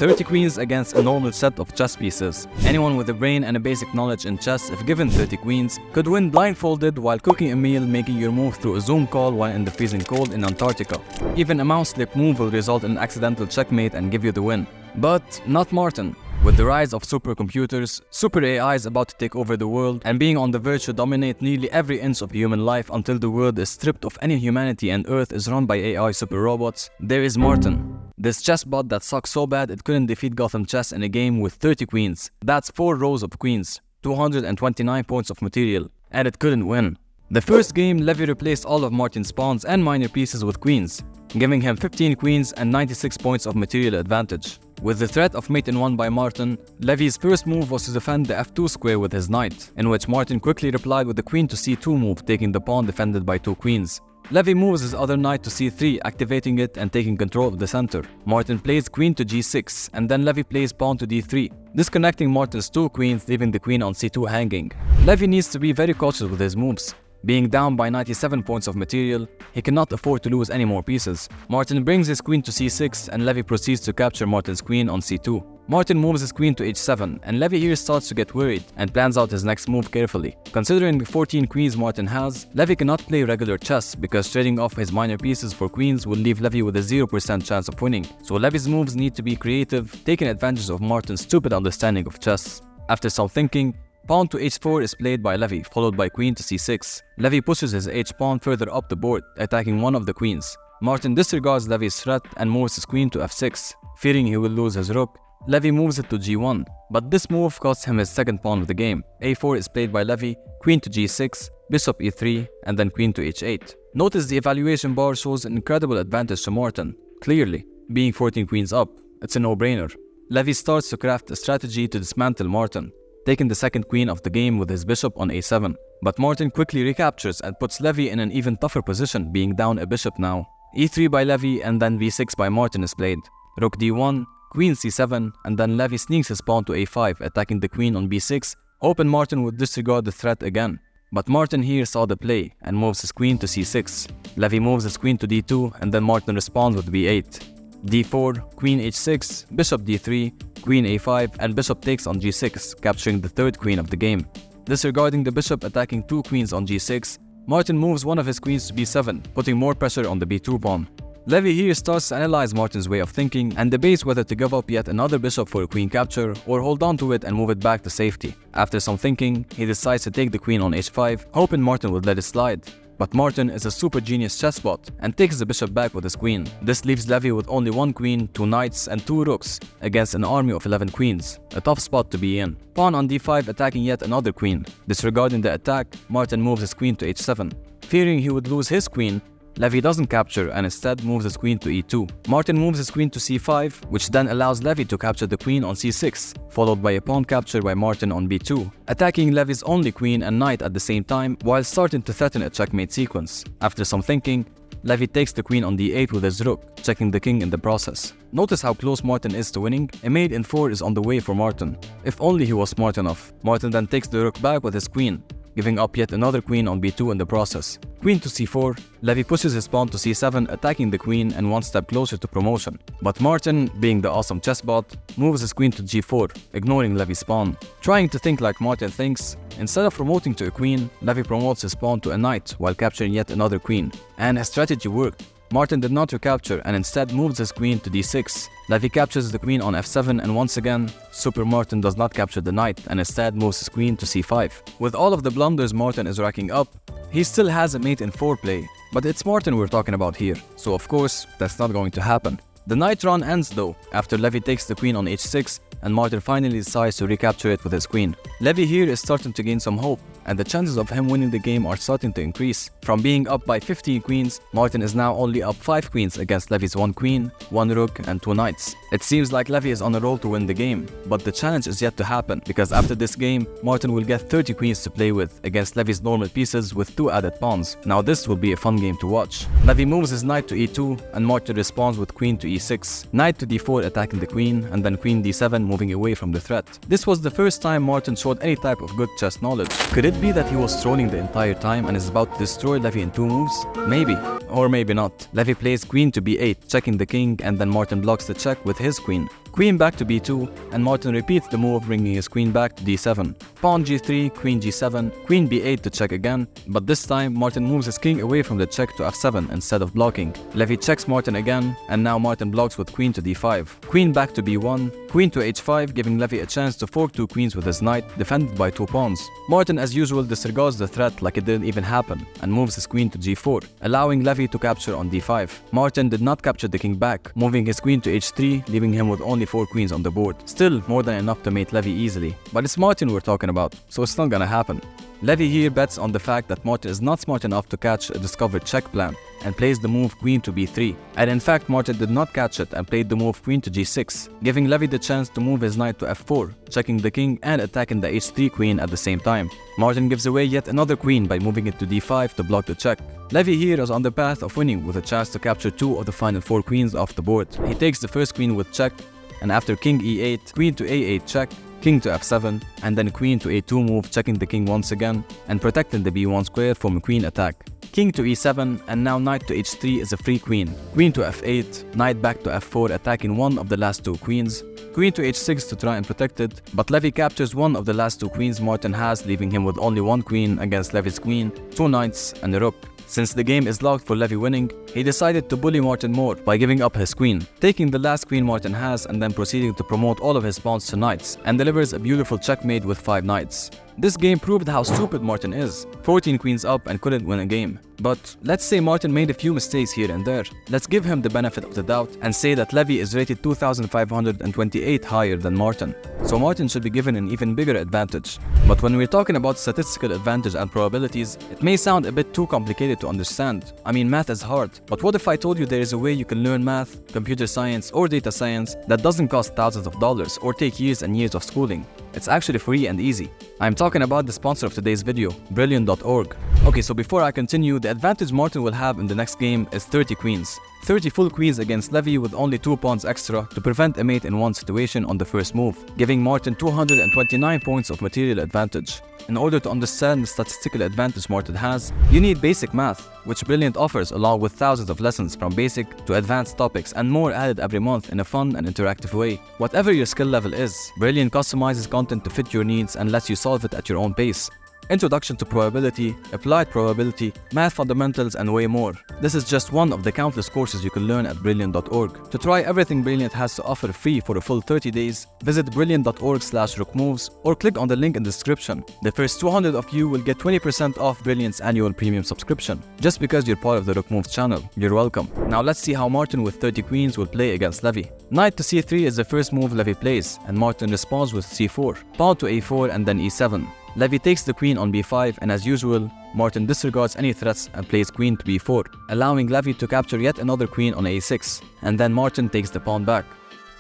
30 queens against a normal set of chess pieces. Anyone with a brain and a basic knowledge in chess, if given 30 queens, could win blindfolded while cooking a meal, making your move through a Zoom call while in the freezing cold in Antarctica. Even a mouse slip move will result in an accidental checkmate and give you the win. But not Martin. With the rise of supercomputers, super AI is about to take over the world and being on the verge to dominate nearly every inch of human life until the world is stripped of any humanity and Earth is run by AI super robots, there is Martin. This chessbot that sucks so bad it couldn't defeat Gotham Chess in a game with 30 queens. That's 4 rows of queens, 229 points of material, and it couldn't win. The first game, Levy replaced all of Martin's pawns and minor pieces with queens, giving him 15 queens and 96 points of material advantage. With the threat of mate in 1 by Martin, Levy's first move was to defend the f2 square with his knight, in which Martin quickly replied with the queen to c2 move, taking the pawn defended by 2 queens. Levy moves his other knight to c3, activating it and taking control of the center. Martin plays queen to g6, and then Levy plays pawn to d3, disconnecting Martin's 2 queens, leaving the queen on c2 hanging. Levy needs to be very cautious with his moves. Being down by 97 points of material, he cannot afford to lose any more pieces. Martin brings his queen to c6 and Levy proceeds to capture Martin's queen on c2. Martin moves his queen to h7 and Levy here starts to get worried and plans out his next move carefully. Considering the 14 queens Martin has, Levy cannot play regular chess because trading off his minor pieces for queens will leave Levy with a 0% chance of winning. So Levy's moves need to be creative, taking advantage of Martin's stupid understanding of chess. After some thinking, pawn to h4 is played by Levy, followed by queen to c6. Levy pushes his h-pawn further up the board, attacking one of the queens. Martin disregards Levy's threat and moves his queen to f6. Fearing he will lose his rook, Levy moves it to g1. But this move costs him his second pawn of the game. a4 is played by Levy, queen to g6, bishop e3, and then queen to h8. Notice the evaluation bar shows an incredible advantage to Martin. Clearly, being 14 queens up, it's a no-brainer. Levy starts to craft a strategy to dismantle Martin, taking the second queen of the game with his bishop on a7. But Martin quickly recaptures and puts Levy in an even tougher position, being down a bishop now. e3 by Levy and then v6 by Martin is played. Rook d1, queen c7, and then Levy sneaks his pawn to a5, attacking the queen on b6, hoping Martin would disregard the threat again. But Martin here saw the play and moves his queen to c6. Levy moves his queen to d2 and then Martin responds with b8. d4, queen h6, bishop d3, queen a5, and bishop takes on g6, capturing the third queen of the game. Disregarding the bishop attacking 2 queens on g6, Martin moves one of his queens to b7, putting more pressure on the b2 pawn. Levy here starts to analyze Martin's way of thinking and debates whether to give up yet another bishop for a queen capture or hold on to it and move it back to safety. After some thinking, he decides to take the queen on h5, hoping Martin would let it slide. But Martin is a super genius chessbot and takes the bishop back with his queen. This leaves Levy with only 1 queen, 2 knights, and 2 rooks against an army of 11 queens. A tough spot to be in. Pawn on d5 attacking yet another queen. Disregarding the attack, Martin moves his queen to h7. Fearing he would lose his queen, Levy doesn't capture and instead moves his queen to e2. Martin moves his queen to c5, which then allows Levy to capture the queen on c6, followed by a pawn capture by Martin on b2, attacking Levy's only queen and knight at the same time while starting to threaten a checkmate sequence. After some thinking, Levy takes the queen on d8 with his rook, checking the king in the process. Notice how close Martin is to winning. A mate in 4 is on the way for Martin. If only he was smart enough. Martin then takes the rook back with his queen, giving up yet another queen on b2 in the process. Queen to c4, Levy pushes his pawn to c7, attacking the queen and one step closer to promotion. But Martin, being the awesome chessbot, moves his queen to g4, ignoring Levy's pawn. Trying to think like Martin thinks, instead of promoting to a queen, Levy promotes his pawn to a knight while capturing yet another queen. And his strategy worked. Martin did not recapture and instead moves his queen to d6. Levy captures the queen on f7 and once again, Super Martin does not capture the knight and instead moves his queen to c5. With all of the blunders Martin is racking up, he still has a mate in 4 play, but it's Martin we're talking about here, so of course, that's not going to happen. The knight run ends though, after Levy takes the queen on h6 and Martin finally decides to recapture it with his queen. Levy here is starting to gain some hope, and the chances of him winning the game are starting to increase. From being up by 15 queens, Martin is now only up 5 queens against Levy's 1 queen, 1 rook, and 2 knights. It seems like Levy is on a roll to win the game, but the challenge is yet to happen, because after this game, Martin will get 30 queens to play with against Levy's normal pieces with 2 added pawns. Now this will be a fun game to watch. Levy moves his knight to e2, and Martin responds with queen to e6, knight to d4 attacking the queen, and then queen d7 moving away from the threat. This was the first time Martin showed any type of good chess knowledge. Could it be that he was trolling the entire time and is about to destroy Levy in 2 moves? Maybe, or maybe not. Levy plays queen to b8, checking the king, and then Martin blocks the check with his queen. queen back to b2, and Martin repeats the move, bringing his queen back to d7. Pawn g3, queen g7, queen b8 to check again, but this time Martin moves his king away from the check to f7 instead of blocking. Levy checks Martin again, and now Martin blocks with queen to d5. Queen back to b1, queen to h5, giving Levy a chance to fork 2 queens with his knight, defended by 2 pawns. Martin, as usual, disregards the threat like it didn't even happen, and moves his queen to g4, allowing Levy to capture on d5. Martin did not capture the king back, moving his queen to h3, leaving him with only 4 queens on the board. Still more than enough to mate Levy easily. But it's Martin we're talking about, so it's not gonna happen. Levy here bets on the fact that Martin is not smart enough to catch a discovered check plan, and plays the move queen to b3. And in fact, Martin did not catch it and played the move queen to g6, giving Levy the chance to move his knight to f4, checking the king and attacking the h3 queen at the same time. Martin gives away yet another queen by moving it to d5 to block the check. Levy here is on the path of winning with a chance to capture 2 of the final 4 queens off the board. He takes the first queen with check, and after king e8, queen to a8 check, king to f7, and then queen to a2 move, checking the king once again and protecting the b1 square from a queen attack. King to e7, and now knight to h3 is a free queen. Queen to f8, knight back to f4, attacking one of the last 2 queens. Queen to h6 to try and protect it, but Levy captures one of the last 2 queens Martin has, leaving him with only 1 queen against Levy's queen, 2 knights, and a rook. Since the game is locked for Levy winning, he decided to bully Martin more by giving up his queen, taking the last queen Martin has and then proceeding to promote all of his pawns to knights, and delivers a beautiful checkmate with 5 knights. This game proved how stupid Martin is. 14 queens up and couldn't win a game. But let's say Martin made a few mistakes here and there. Let's give him the benefit of the doubt and say that Levy is rated 2,528 higher than Martin. So Martin should be given an even bigger advantage. But when we're talking about statistical advantage and probabilities, it may sound a bit too complicated to understand. I mean, math is hard. But what if I told you there is a way you can learn math, computer science, or data science that doesn't cost thousands of dollars or take years and years of schooling? It's actually free and easy. I'm talking about the sponsor of today's video, Brilliant.org. Okay, so before I continue, the advantage Martin will have in the next game is 30 queens. 30 full queens against Levy with only 2 pawns extra to prevent a mate in one situation on the first move, giving Martin 229 points of material advantage. In order to understand the statistical advantage Martin has, you need basic math, which Brilliant offers along with thousands of lessons from basic to advanced topics and more added every month in a fun and interactive way. Whatever your skill level is, Brilliant customizes content to fit your needs and lets you solve it at your own pace. Introduction to probability, applied probability, math fundamentals, and way more. This is just one of the countless courses you can learn at Brilliant.org. To try everything Brilliant has to offer free for a full 30 days, visit Brilliant.org/rookmoves or click on the link in the description. The first 200 of you will get 20% off Brilliant's annual premium subscription, just because you're part of the Rook Moves channel. You're welcome. Now let's see how Martin with 30 queens will play against Levy. Knight to c3 is the first move Levy plays, and Martin responds with c4, pawn to a4 and then e7. Levy takes the queen on b5, and as usual, Martin disregards any threats and plays queen to b4, allowing Levy to capture yet another queen on a6, and then Martin takes the pawn back.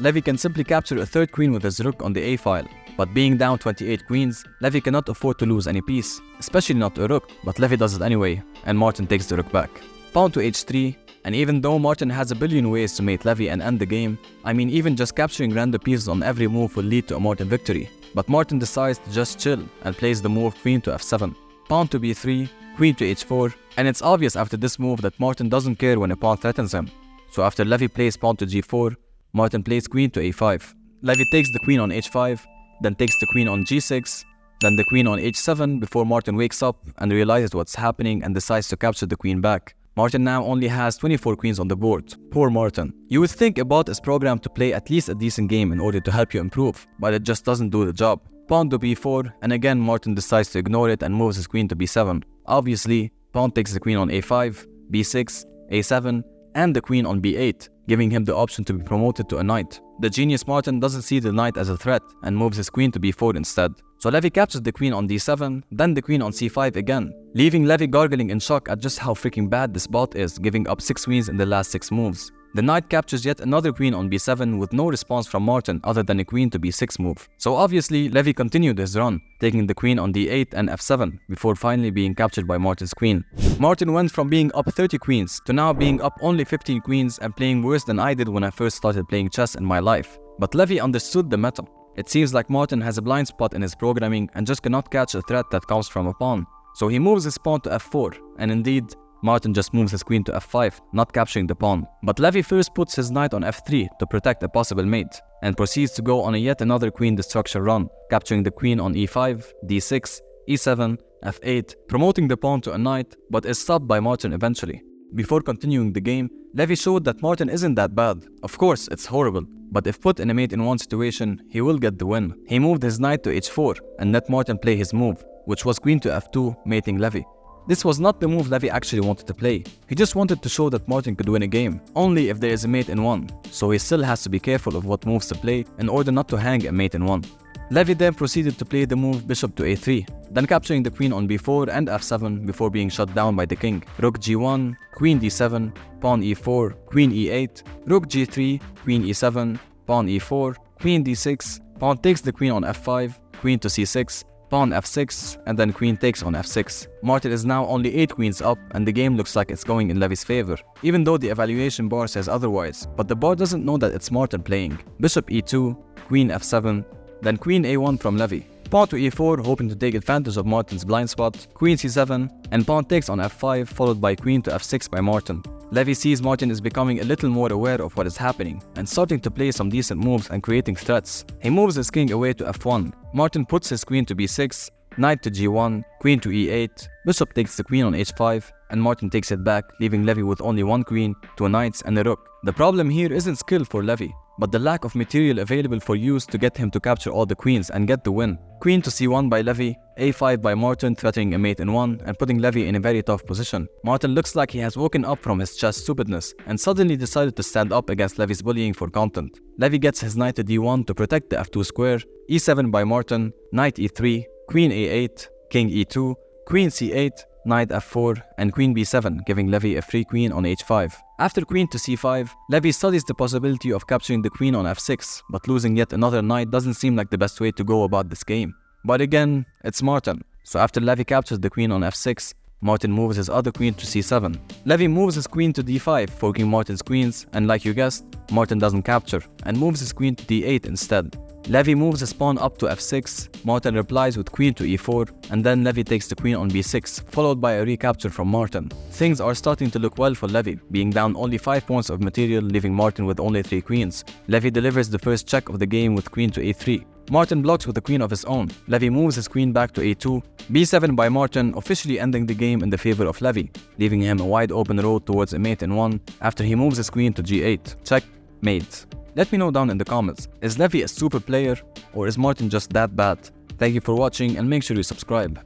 Levy can simply capture a third queen with his rook on the a file, but being down 28 queens, Levy cannot afford to lose any piece, especially not a rook, but Levy does it anyway, and Martin takes the rook back. Pawn to h3, and even though Martin has a billion ways to mate Levy and end the game, I mean even just capturing random pieces on every move will lead to a Martin victory. But Martin decides to just chill and plays the move queen to f7, pawn to b3, queen to h4, and it's obvious after this move that Martin doesn't care when a pawn threatens him. So after Levy plays pawn to g4, Martin plays queen to a5. Levy takes the queen on h5, then takes the queen on g6, then the queen on h7 before Martin wakes up and realizes what's happening and decides to capture the queen back. Martin now only has 24 queens on the board. Poor Martin. You would think a bot is programmed to play at least a decent game in order to help you improve, but it just doesn't do the job. Pawn to b4, and again Martin decides to ignore it and moves his queen to b7. Obviously, pawn takes the queen on a5, b6, a7, and the queen on b8, giving him the option to be promoted to a knight. The genius Martin doesn't see the knight as a threat and moves his queen to b4 instead. So Levy captures the queen on d7, then the queen on c5 again, leaving Levy gargling in shock at just how freaking bad this bot is, giving up 6 queens in the last 6 moves. The knight captures yet another queen on b7 with no response from Martin other than a queen to b6 move. So obviously, Levy continued his run, taking the queen on d8 and f7 before finally being captured by Martin's queen. Martin went from being up 30 queens to now being up only 15 queens and playing worse than I did when I first started playing chess in my life. But Levy understood the meta. It seems like Martin has a blind spot in his programming and just cannot catch a threat that comes from a pawn. So he moves his pawn to f4, and indeed, Martin just moves his queen to f5, not capturing the pawn. But Levy first puts his knight on f3 to protect a possible mate, and proceeds to go on yet another queen destruction run, capturing the queen on e5, d6, e7, f8, promoting the pawn to a knight, but is stopped by Martin eventually. Before continuing the game, Levy showed that Martin isn't that bad. Of course, it's horrible, but if put in a mate-in-1 situation, he will get the win. He moved his knight to h4 and let Martin play his move, which was queen to f2, mating Levy. This was not the move Levy actually wanted to play. He just wanted to show that Martin could win a game, only if there is a mate-in-1, so he still has to be careful of what moves to play in order not to hang a mate-in-1. Levy then proceeded to play the move bishop to a3, then capturing the queen on b4 and f7 before being shut down by the king. Rook g1, queen d7, pawn e4, queen e8, rook g3, queen e7, pawn e4, queen d6, pawn takes the queen on f5, queen to c6, pawn f6, and then queen takes on f6. Martin is now only 8 queens up, and the game looks like it's going in Levy's favor, even though the evaluation bar says otherwise, but the bar doesn't know that it's Martin playing. Bishop e2, queen f7, then queen a1 from Levy. Pawn to e4, hoping to take advantage of Martin's blind spot, queen c7, and pawn takes on f5, followed by queen to f6 by Martin. Levy sees Martin is becoming a little more aware of what is happening and starting to play some decent moves and creating threats. He moves his king away to f1. Martin puts his queen to b6, knight to g1, queen to e8, bishop takes the queen on h5, and Martin takes it back, leaving Levy with only one queen, 2 knights, and a rook. The problem here isn't skill for Levy, but the lack of material available for use to get him to capture all the queens and get the win. Queen to c1 by Levy, a5 by Martin, threatening a mate-in-1 and putting Levy in a very tough position. Martin looks like he has woken up from his chess stupidness and suddenly decided to stand up against Levy's bullying for content. Levy gets his knight to d1 to protect the f2 square, e7 by Martin, knight e3, queen a8, king e2, queen c8, knight f4, and queen b7, giving Levy a free queen on h5. After queen to c5, Levy studies the possibility of capturing the queen on f6, but losing yet another knight doesn't seem like the best way to go about this game. But again, it's Martin. So after Levy captures the queen on f6, Martin moves his other queen to c7. Levy moves his queen to d5, forking Martin's queens, and like you guessed, Martin doesn't capture, and moves his queen to d8 instead. Levy moves his pawn up to f6, Martin replies with queen to e4, and then Levy takes the queen on b6, followed by a recapture from Martin. Things are starting to look well for Levy, being down only 5 points of material, leaving Martin with only 3 queens. Levy delivers the first check of the game with queen to a3. Martin blocks with a queen of his own. Levy moves his queen back to a2, b7 by Martin, officially ending the game in the favor of Levy, leaving him a wide open road towards a mate-in-1 after he moves his queen to g8. Check, mate. Let me know down in the comments, is Levy a super player or is Martin just that bad? Thank you for watching and make sure you subscribe.